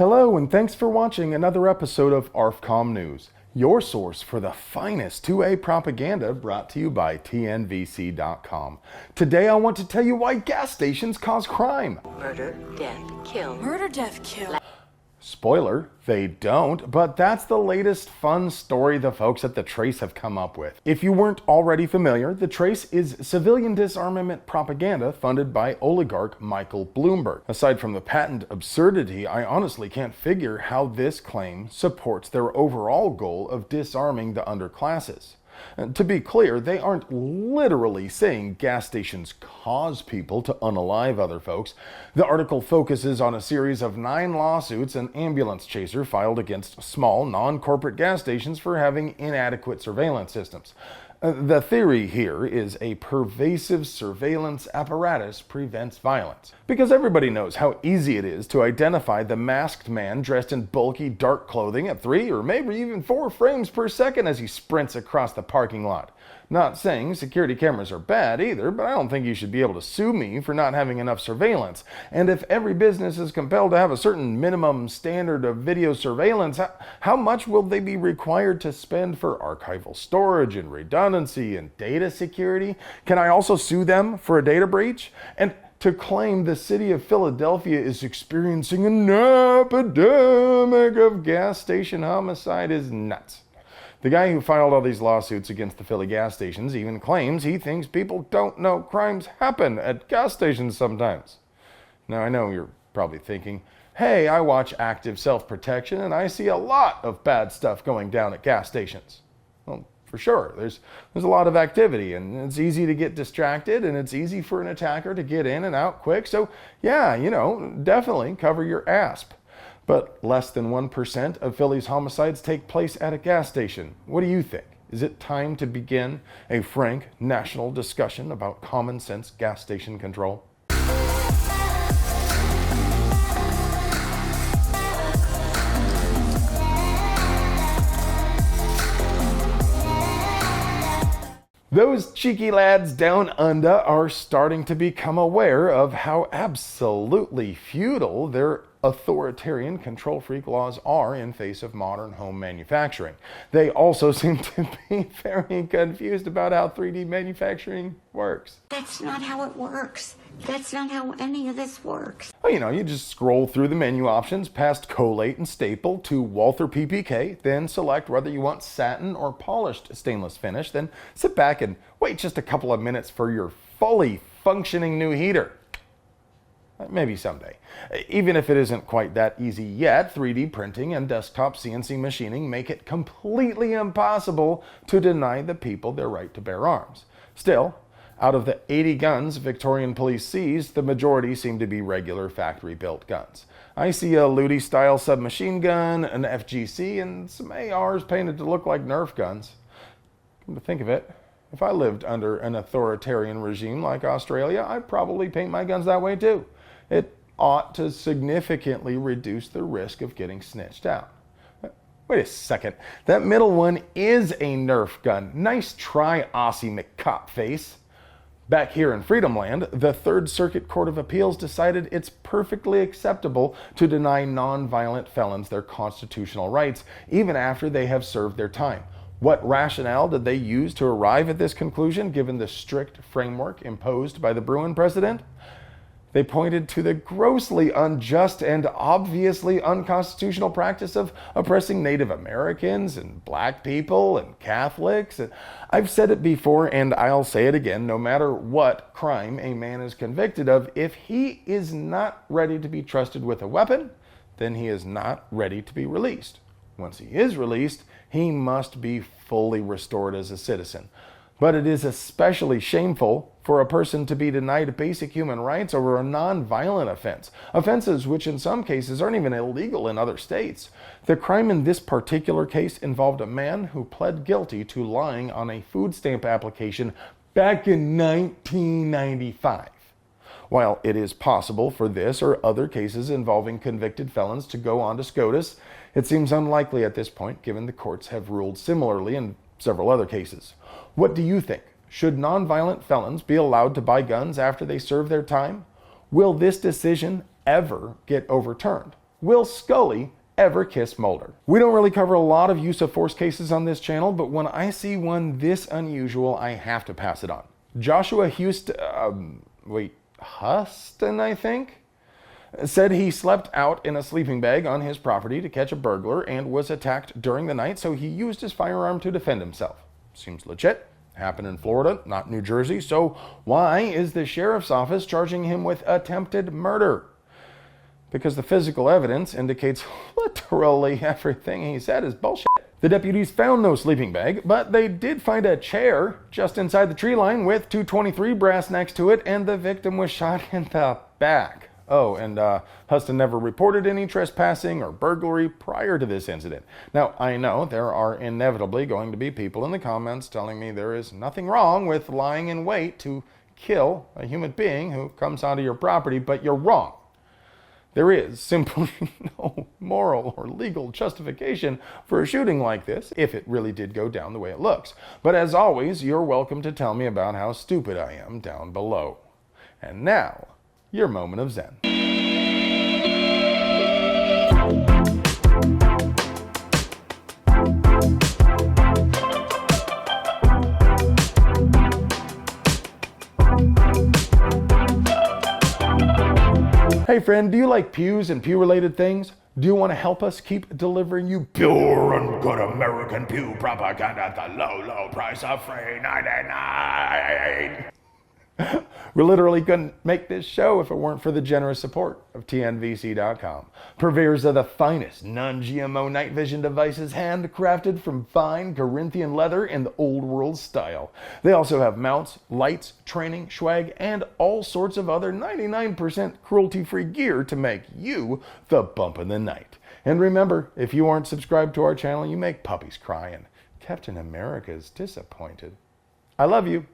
Hello, and thanks for watching another episode of ARFCOM News, your source for the finest 2A propaganda brought to you by TNVC.com. Today I want to tell you why gas stations cause crime. Murder, death, kill. Murder, death, kill. Spoiler, they don't, but that's the latest fun story the folks at The Trace have come up with. If you weren't already familiar, The Trace is civilian disarmament propaganda funded by oligarch Michael Bloomberg. Aside from the patent absurdity, I honestly can't figure how this claim supports their overall goal of disarming the underclasses. And to be clear, they aren't literally saying gas stations cause people to unalive other folks. The article focuses on a series of 9 lawsuits an ambulance chaser filed against small, non-corporate gas stations for having inadequate surveillance systems. The theory here is a pervasive surveillance apparatus prevents violence. Because everybody knows how easy it is to identify the masked man dressed in bulky, dark clothing at 3 or maybe even 4 frames per second as he sprints across the parking lot. Not saying security cameras are bad either, but I don't think you should be able to sue me for not having enough surveillance. And if every business is compelled to have a certain minimum standard of video surveillance, how much will they be required to spend for archival storage and redundancy and data security? Can I also sue them for a data breach? And to claim the city of Philadelphia is experiencing an epidemic of gas station homicide is nuts. The guy who filed all these lawsuits against the Philly gas stations even claims he thinks people don't know crimes happen at gas stations sometimes. Now, I know you're probably thinking, hey, I watch Active Self-Protection and I see a lot of bad stuff going down at gas stations. Well, for sure, there's a lot of activity and it's easy to get distracted and it's easy for an attacker to get in and out quick. So yeah, definitely cover your asp. But less than 1% of Philly's homicides take place at a gas station. What do you think? Is it time to begin a frank national discussion about common sense gas station control? Those cheeky lads down under are starting to become aware of how absolutely futile their authoritarian control freak laws are in face of modern home manufacturing. They also seem to be very confused about how 3D manufacturing works. That's not how it works. That's not how any of this works. Well, you just scroll through the menu options past collate and staple to Walther PPK, then select whether you want satin or polished stainless finish, then sit back and wait just a couple of minutes for your fully functioning new heater. Maybe someday. Even if it isn't quite that easy yet, 3D printing and desktop CNC machining make it completely impossible to deny the people their right to bear arms. Still, out of the 80 guns Victorian police seized, the majority seem to be regular factory-built guns. I see a Ludi-style submachine gun, an FGC, and some ARs painted to look like Nerf guns. Come to think of it, if I lived under an authoritarian regime like Australia, I'd probably paint my guns that way too. It ought to significantly reduce the risk of getting snitched out. Wait a second, that middle one is a Nerf gun. Nice try, Aussie McCopface. Back here in Freedom Land, the Third Circuit Court of Appeals decided it's perfectly acceptable to deny non-violent felons their constitutional rights, even after they have served their time. What rationale did they use to arrive at this conclusion, given the strict framework imposed by the Bruin precedent? They pointed to the grossly unjust and obviously unconstitutional practice of oppressing Native Americans and black people and Catholics. And I've said it before and I'll say it again, no matter what crime a man is convicted of, if he is not ready to be trusted with a weapon, then he is not ready to be released. Once he is released, he must be fully restored as a citizen. But it is especially shameful for a person to be denied basic human rights over a non-violent offense. Offenses which in some cases aren't even illegal in other states. The crime in this particular case involved a man who pled guilty to lying on a food stamp application back in 1995. While it is possible for this or other cases involving convicted felons to go on to SCOTUS, it seems unlikely at this point given the courts have ruled similarly in several other cases. What do you think? Should nonviolent felons be allowed to buy guns after they serve their time? Will this decision ever get overturned? Will Scully ever kiss Mulder? We don't really cover a lot of use of force cases on this channel, but when I see one this unusual, I have to pass it on. Joshua Huston, I think, said he slept out in a sleeping bag on his property to catch a burglar and was attacked during the night, so he used his firearm to defend himself. Seems legit. Happened in Florida, not New Jersey, so why is the sheriff's office charging him with attempted murder? Because the physical evidence indicates literally everything he said is bullshit. The deputies found no sleeping bag, but they did find a chair just inside the tree line with .223 brass next to it, and the victim was shot in the back. Oh, and Huston never reported any trespassing or burglary prior to this incident. Now, I know there are inevitably going to be people in the comments telling me there is nothing wrong with lying in wait to kill a human being who comes onto your property, but you're wrong. There is simply no moral or legal justification for a shooting like this, if it really did go down the way it looks. But as always, you're welcome to tell me about how stupid I am down below. And now, your moment of zen. Hey friend, do you like pews and pew-related things? Do you want to help us keep delivering you pure and good American pew propaganda at the low, low price of $3.99? We literally couldn't make this show if it weren't for the generous support of TNVC.com. Purveyors of the finest non-GMO night vision devices handcrafted from fine Corinthian leather in the old world style. They also have mounts, lights, training, swag, and all sorts of other 99% cruelty-free gear to make you the bump in the night. And remember, if you aren't subscribed to our channel, you make puppies cry and Captain America's disappointed. I love you.